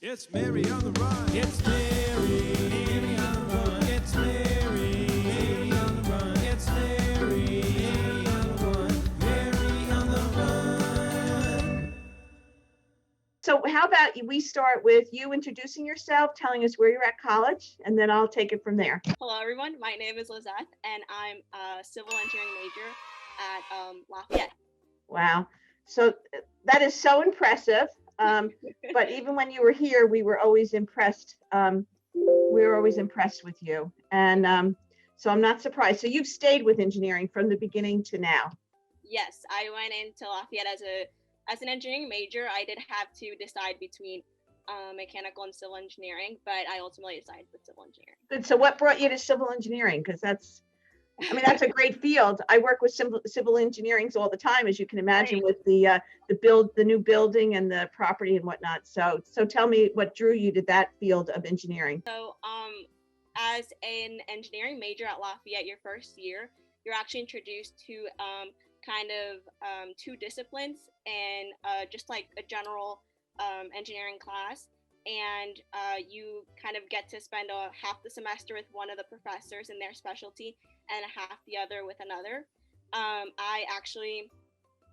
It's Mary on the run. It's Mary, Mary on the run. It's Mary, Mary on the run. It's Mary, Mary on the run. Mary on the run. So how about we start with you introducing yourself, telling us where you're at college, and then I'll take it from there. Hello, everyone. My name is Lizette, and I'm a civil engineering major at Lafayette. Wow. So that is so impressive. But even when you were here, we were always impressed. We were always impressed with you. And so I'm not surprised. So you've stayed with engineering from the beginning to now. Yes, I went into Lafayette as an engineering major. I did have to decide between mechanical and civil engineering, but I ultimately decided with civil engineering. Good. So what brought you to civil engineering? Because that's a great field. I work with civil engineering all the time, as you can imagine, Right. with the new building and the property and whatnot. So tell me what drew you to that field of engineering. So as an engineering major at Lafayette, your first year, you're actually introduced to two disciplines and just like a general engineering class. And you kind of get to spend half the semester with one of the professors in their specialty and half the other with another. I actually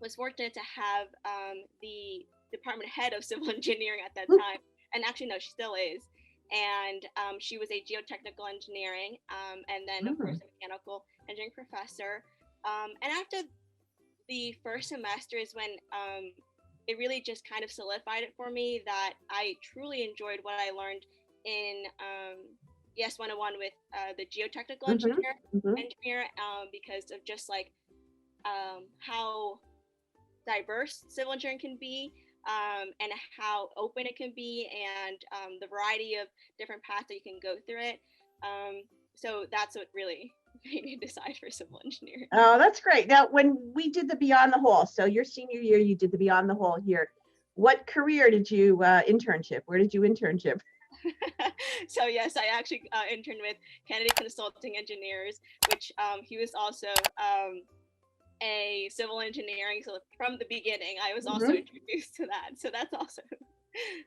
was fortunate to have the department head of civil engineering at that time, and actually no, she still is. And she was a geotechnical engineering, and then of course a mechanical engineering professor. And after the first semester is when it really just kind of solidified it for me that I truly enjoyed what I learned in ES 101 with the geotechnical engineer, because of just like how diverse civil engineering can be, and how open it can be, and the variety of different paths that you can go through it. So that's what really made me decide for civil engineering. Oh, that's great. Now, when we did the Beyond the Hall, so your senior year, you did the Beyond the Hall here. What career did you internship? Where did you internship? So yes, I actually interned with Kennedy Consulting Engineers, which he was also a civil engineering. So from the beginning, I was also introduced to that. So that's awesome.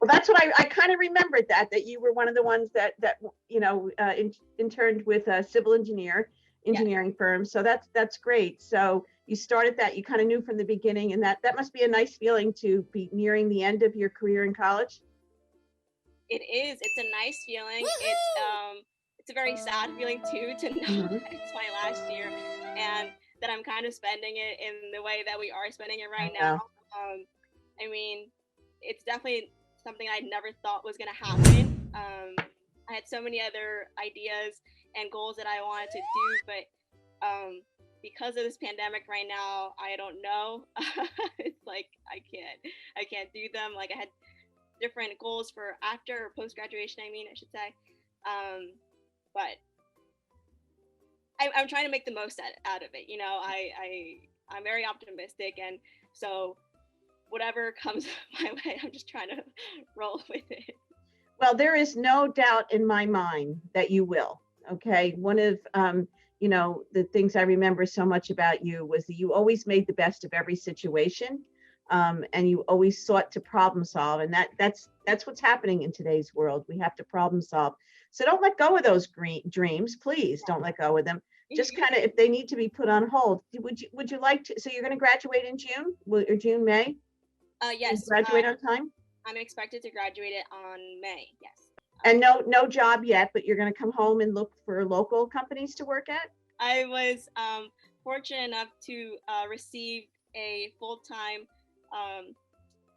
Well, that's what I kind of remembered that you were one of the ones that interned with a civil engineering firm. So that's great. So you started that, you kind of knew from the beginning, and that must be a nice feeling to be nearing the end of your career in college. It is. It's a nice feeling. It's a very sad feeling too to know that it's my last year and that I'm kind of spending it in the way that we are spending it right now. I mean, it's definitely something I never thought was going to happen. I had so many other ideas and goals that I wanted to do, but because of this pandemic right now, I don't know. It's like I can't do them. Like I had different goals for after or post graduation. I should say, but I'm trying to make the most out of it. You know, I'm very optimistic, and so whatever comes my way, I'm just trying to roll with it. Well, there is no doubt in my mind that you will. Okay. One of, the things I remember so much about you was that you always made the best of every situation. And you always sought to problem solve. And that's what's happening in today's world. We have to problem solve. So don't let go of those dreams. Please don't let go of them. Just kind of, if they need to be put on hold, would you like to, so you're going to graduate in June or June, May? Yes. Graduate on time? I'm expected to graduate it on May. Yes. And no job yet, but you're going to come home and look for local companies to work at? I was fortunate enough to receive a full-time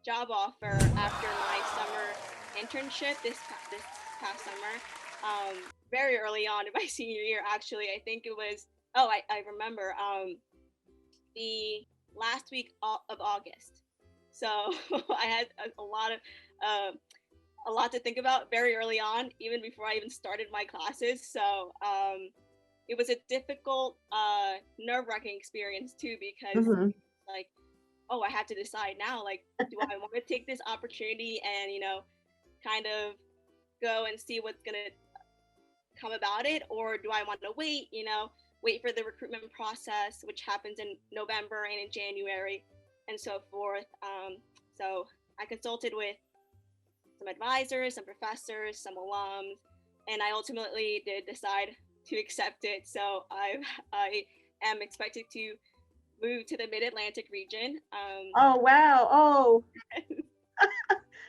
job offer after my summer internship this past summer. Very early on in my senior year, actually. I think it was, I remember, the last week of August. So I had a lot to think about very early on, even before I even started my classes. So it was a difficult, nerve-wracking experience too, because like, oh, I had to decide now, like, do I want to take this opportunity and, kind of go and see what's going to come about it, or do I want to wait for the recruitment process, which happens in November and in January and so forth. So I consulted with some advisors, some professors, some alums, and I ultimately did decide to accept it. So I am expected to move to the Mid-Atlantic region. Oh, wow. Oh,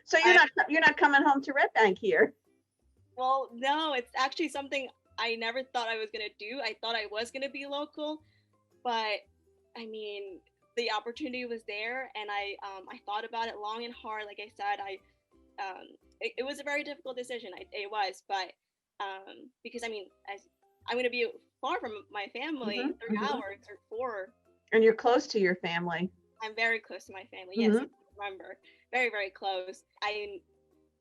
so I, you're not coming home to Red Bank here. well, no, it's actually something I never thought I was gonna do. I thought I was gonna be local, but I mean, the opportunity was there, and I thought about it long and hard. Like I said, it was a very difficult decision. It was, but because I mean, as I'm gonna be far from my family, Mhm, 3 hours or 4. And you're close to your family. I'm very close to my family. Yes, Mhm. remember, very very close. I'm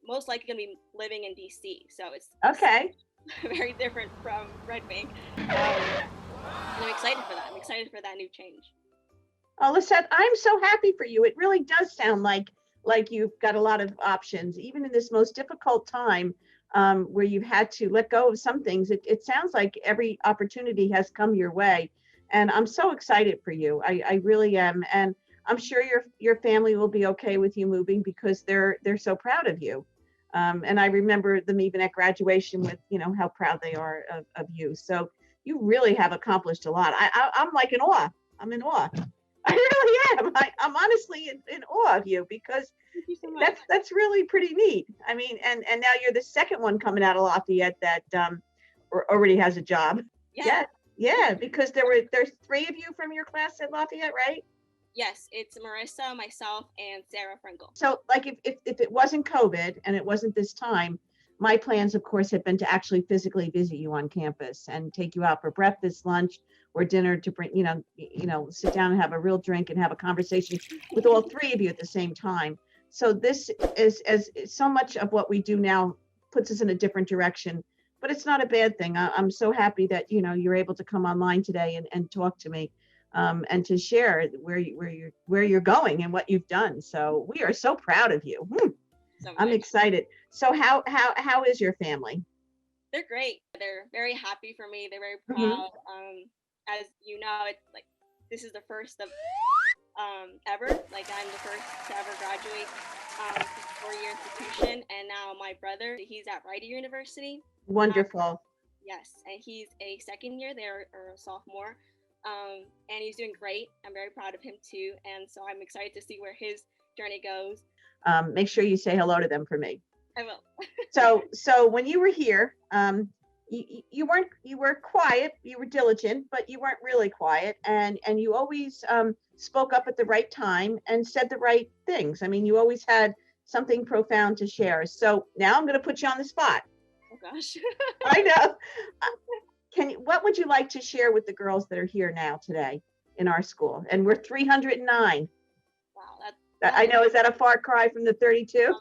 most likely gonna be living in DC, so it's Okay. very different from Red Bank. And I'm excited for that. I'm excited for that new change. Oh, Lisette, I'm so happy for you. It really does sound like you've got a lot of options, even in this most difficult time, where you've had to let go of some things. It sounds like every opportunity has come your way, and I'm so excited for you. I really am, and I'm sure your family will be okay with you moving because they're so proud of you. And I remember them even at graduation with how proud they are of you. So you really have accomplished a lot. I'm like in awe. I'm in awe. I really am. I'm honestly in awe of you because Thank you so much. that's really pretty neat. I mean, and now you're the second one coming out of Lafayette that already has a job. Yeah. Yeah, because there's 3 of you from your class at Lafayette, right? Yes, it's Marissa, myself, and Sarah Frankel. So like if it wasn't COVID and it wasn't this time, my plans, of course, had been to actually physically visit you on campus and take you out for breakfast, lunch, or dinner to bring, sit down and have a real drink and have a conversation with all 3 of you at the same time. So this is as so much of what we do now puts us in a different direction, but it's not a bad thing. I'm so happy that you're able to come online today and talk to me. And to share where you're going and what you've done. So we are so proud of you. So I'm much. excited. So how is your family? They're great. They're very happy for me. They're very Mhm. proud. As you know, it's like this is the first of ever. Like I'm the first to ever graduate from a 4-year institution, and now my brother, he's at Rider University. Wonderful. Yes, and he's a second year there or a sophomore. And he's doing great. I'm very proud of him too, and so I'm excited to see where his journey goes. Make sure you say hello to them for me. I will. So when you were here, you were quiet, you were diligent, but you weren't really quiet, and you always spoke up at the right time and said the right things. I mean, you always had something profound to share. So now I'm going to put you on the spot. Oh gosh. I know. What would you like to share with the girls that are here now today in our school? And we're 309. Wow, I know, is that a far cry from the 32?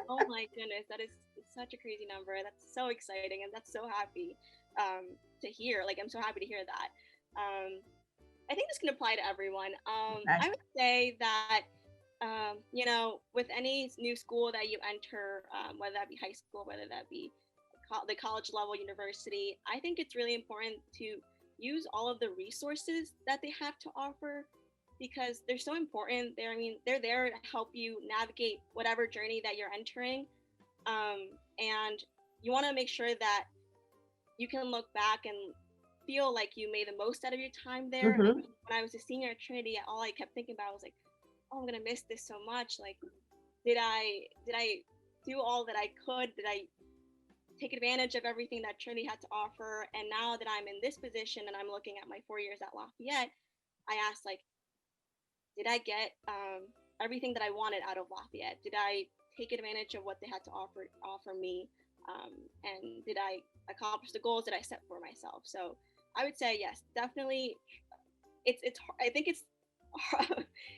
oh my goodness, that is such a crazy number. That's so exciting, and that's so happy to hear. Like I'm so happy to hear that. I think this can apply to everyone. Okay. I would say that with any new school that you enter, whether that be high school, whether that be the college level university, I think it's really important to use all of the resources that they have to offer because they're so important. They're there to help you navigate whatever journey that you're entering, and you want to make sure that you can look back and feel like you made the most out of your time there. Mhm. When I was a senior at Trinity, all I kept thinking about was like, oh, I'm gonna miss this so much. Like, did I do all that I could? Did I take advantage of everything that Trinity had to offer? And now that I'm in this position and I'm looking at my 4 years at Lafayette, I asked like, did I get everything that I wanted out of Lafayette? Did I take advantage of what they had to offer me? And did I accomplish the goals that I set for myself? So I would say yes, definitely. It's I think it's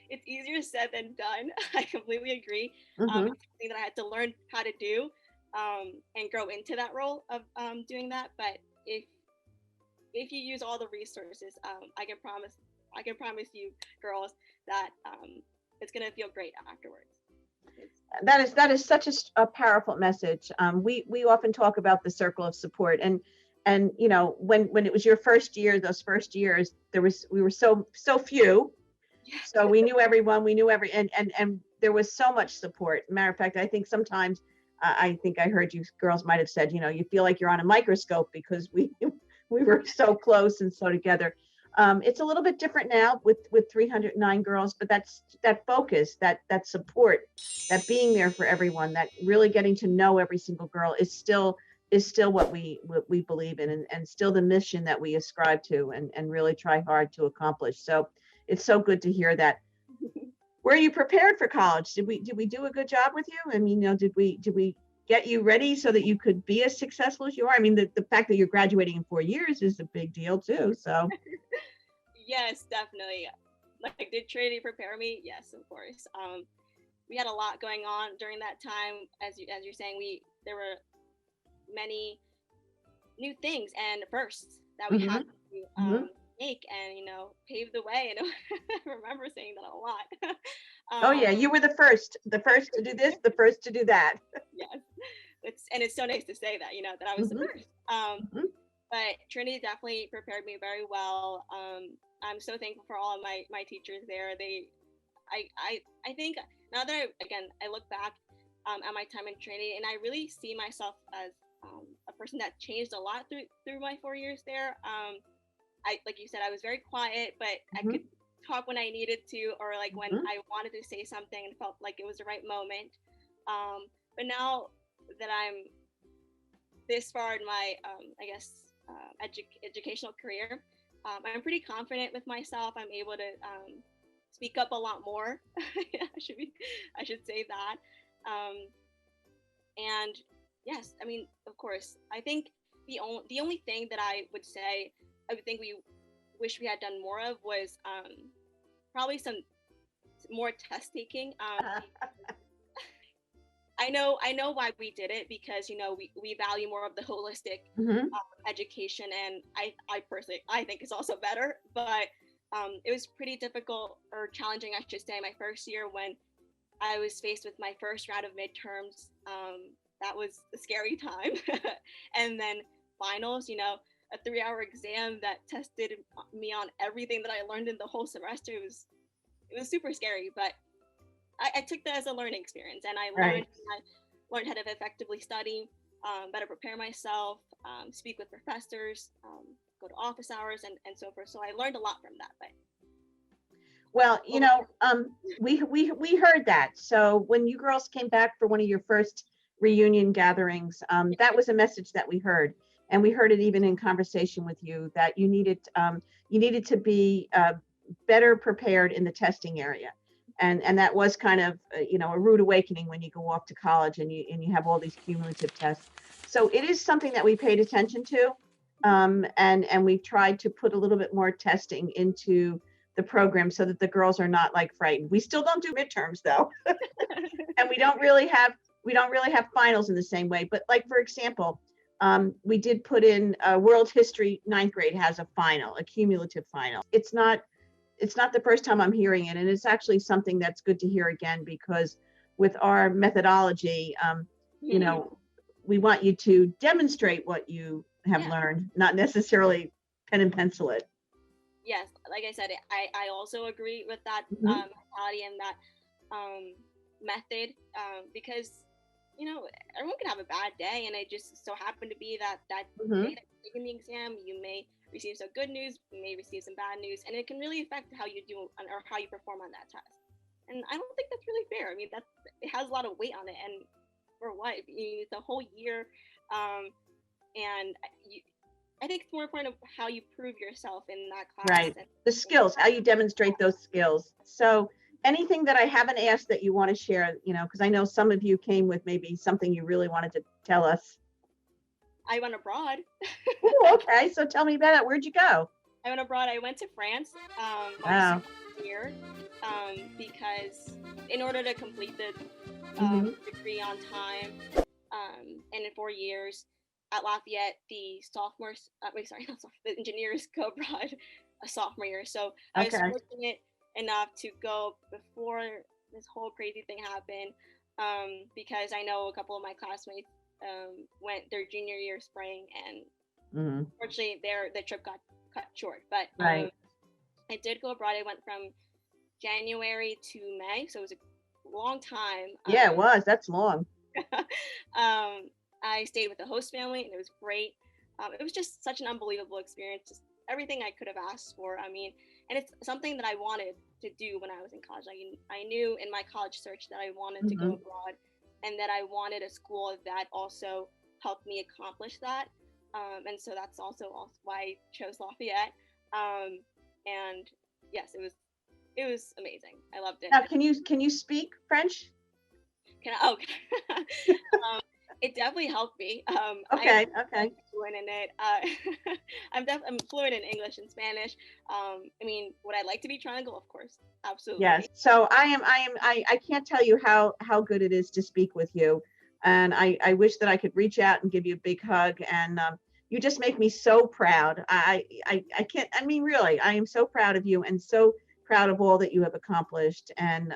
it's easier said than done. I completely agree. Mhm. It's something that I had to learn how to do and grow into that role of doing that. But if you use all the resources, I can promise you, girls, that it's gonna feel great afterwards. That is such a powerful message. We often talk about the circle of support, and when it was your first year, those first years, we were so few, Yeah. so we knew everyone, we knew and there was so much support. Matter of fact, I think sometimes I think I heard you girls might have said, you feel like you're on a microscope because we we were so close and so together. It's a little bit different now with 309 girls, but that's that focus, that support, that being there for everyone, that really getting to know every single girl is still what we believe in, and still the mission that we ascribe to and really try hard to accomplish. So it's so good to hear that. Were you prepared for college? Did we do a good job with you? I mean, did we get you ready so that you could be as successful as you are? I mean, the fact that you're graduating in 4 years is a big deal too. So Yes, definitely. Like, did Trinity prepare me? Yes, of course. We had a lot going on during that time. As you're saying, there were many new things and firsts that we had Mhm, to mhm. make and pave the way. And I remember saying that a lot. Oh yeah, um, you were the first to do this, the first to do that. yes, it's so nice to say that that I was the Mhm, first. mhm. But Trinity definitely prepared me very well. I'm so thankful for all of my teachers there. I think now that I look back at my time in Trinity, and I really see myself as a person that changed a lot through my 4 years there. I like you said, I was very quiet, but I Mhm, could talk when I needed to, or like when mhm. I wanted to say something and felt like it was the right moment. But now that I'm this far in my, I guess, educational career, I'm pretty confident with myself. I'm able to speak up a lot more. I should say that. Um, and yes, I mean, of course, I think the only thing that I would say I would think we wish we had done more of was probably some more test taking. I know why we did it, because we value more of the holistic Mhm. education, and I personally I think it's also better. But it was pretty difficult, or challenging, I should say, my first year when I was faced with my first round of midterms. That was a scary time, and then finals. A 3-hour exam that tested me on everything that I learned in the whole semester. It was super scary, but I took that as a learning experience, and Right. I learned how to effectively study, better prepare myself, speak with professors, go to office hours, and so forth. So I learned a lot from that. But Well, over. we heard that. So when you girls came back for one of your first reunion gatherings, that was a message that we heard, and we heard it even in conversation with you that you needed to be better prepared in the testing area, and that was kind of a rude awakening when you go off to college and you have all these cumulative tests. So it is something that we paid attention to, and we've tried to put a little bit more testing into the program so that the girls are not like frightened. We still don't do midterms though, and we don't really have finals in the same way. But like for example, we did put in world history. Ninth grade has a final, a cumulative final. It's not the first time I'm hearing it, and it's actually something that's good to hear again because with our methodology, you know, we want you to demonstrate what you have Yeah. learned, not necessarily pen and pencil it. Yes, like I said, I also agree with that Mhm, mentality and that method, because everyone can have a bad day, and it just so happened to be that day mhm. that you're taking the exam, you may receive some good news, you may receive some bad news, and it can really affect how you do or how you perform on that test. And I don't think that's really fair. I mean, it has a lot of weight on it, and for what? It's a whole year, um, and I think it's more important of how you prove yourself in that class. Right. The skills, how you demonstrate those skills. So anything that I haven't asked that you want to share, because I know some of you came with maybe something you really wanted to tell us. I went abroad. Oh, okay. So tell me about it. Where'd you go? I went abroad. I went to France my Wow. senior year, because in order to complete the Hmm. degree on time, and in 4 years at Lafayette, the sophomores, wait, sorry, not sophomore, the engineers go abroad a sophomore year. So I was Okay. fortunate enough to go before this whole crazy thing happened, because I know a couple of my classmates went their junior year spring, and Hmm. unfortunately the trip got cut short. But Right. I did go abroad. I went from January to May, so it was a long time. Yeah, it was. That's long. I stayed with the host family, and it was great. It was just such an unbelievable experience. Just everything I could have asked for. I mean, and it's something that I wanted to do when I was in college. I knew in my college search that I wanted to go abroad, and that I wanted a school that also helped me accomplish that. And so that's also why I chose Lafayette. And yes, it was amazing. I loved it. Now, can you speak French? Can I? Oh, it definitely helped me. Okay, I'm okay. fluent in it. I'm fluent in English and Spanish. I mean, would I like to be trilingual? Of course, absolutely. Yes. So I can't tell you how good it is to speak with you. And I wish that I could reach out and give you a big hug. And you just make me so proud. I can't, I mean, really, I am so proud of you and so proud of all that you have accomplished. And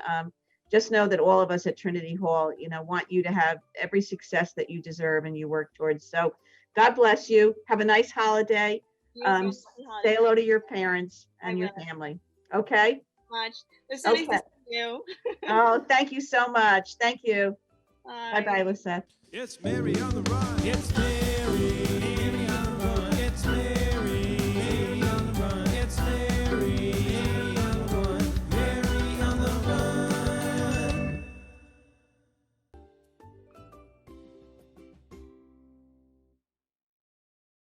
just know that all of us at Trinity Hall, you know, want you to have every success that you deserve and you work towards. So God bless you. Have a nice holiday. You too. Happy Say holidays. hello to your parents and I your will. family. Okay. Much. It was so nice to Okay. see you. Oh, thank you so much. Thank you. Bye. Bye-bye, Lisette. It's Mary on the run. It's